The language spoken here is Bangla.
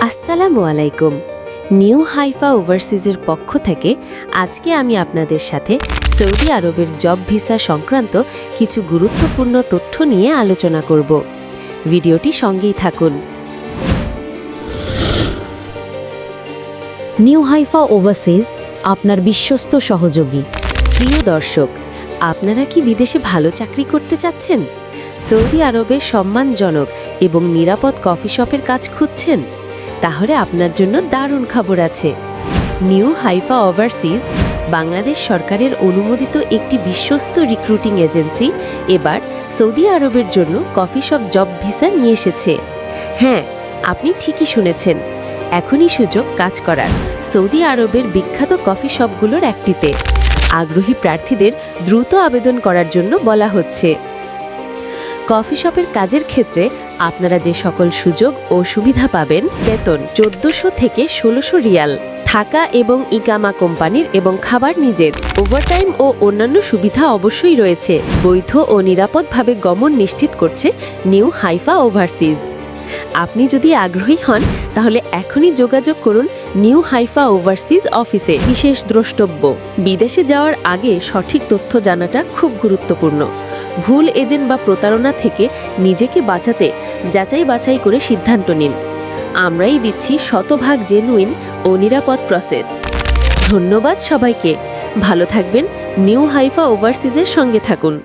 আসসালামু আলাইকুম। নিউ হাইফা ওভারসিজের পক্ষ থেকে আজকে আমি আপনাদের সাথে সৌদি আরবের জব ভিসা সংক্রান্ত কিছু গুরুত্বপূর্ণ তথ্য নিয়ে আলোচনা করব। ভিডিওটি সঙ্গেই থাকুন। নিউ হাইফা ওভারসিজ আপনার বিশ্বস্ত সহযোগী। প্রিয় দর্শক, আপনারা কি বিদেশে ভালো চাকরি করতে চাচ্ছেন? সৌদি আরবের সম্মানজনক এবং নিরাপদ কফি শপের কাজ খুঁজছেন? তাহলে আপনার জন্য দারুণ খবর আছে। নিউ হাইফা ওভারসিজ বাংলাদেশ সরকারের অনুমোদিত একটি বিশ্বস্ত রিক্রুটিং এজেন্সি এবার সৌদি আরবের জন্য কফি শপ জব ভিসা নিয়ে এসেছে। হ্যাঁ, আপনি ঠিকই শুনেছেন, এখনই সুযোগ কাজ করার সৌদি আরবের বিখ্যাত কফি শপগুলোর একটিতে। আগ্রহী প্রার্থীদের দ্রুত আবেদন করার জন্য বলা হচ্ছে। কফি শপের কাজের ক্ষেত্রে আপনারা যে সকল সুযোগ ও সুবিধা পাবেন: বেতন 1400 থেকে 1600 রিয়াল, থাকা এবং ইকামা কোম্পানির এবং খাবার নিজের, ওভারটাইম ও অন্যান্য সুবিধা অবশ্যই রয়েছে। বৈধ ও নিরাপদভাবে গমন নিশ্চিত করছে নিউ হাইফা ওভারসিজ। আপনি যদি আগ্রহী হন তাহলে এখনই যোগাযোগ করুন নিউ হাইফা ওভারসিজ অফিসে। বিশেষ দ্রষ্টব্য: বিদেশে যাওয়ার আগে সঠিক তথ্য জানাটা খুব গুরুত্বপূর্ণ। ভুল এজেন্ট বা প্রতারণা থেকে নিজেকে বাঁচাতে যাচাই বাছাই করে সিদ্ধান্ত নিন। আমরাই দিচ্ছি শতভাগ জেনুইন ও নিরাপদ প্রসেস। ধন্যবাদ সবাইকে। ভালো থাকবেন। নিউ হাইফা ওভারসিজের সঙ্গে থাকুন।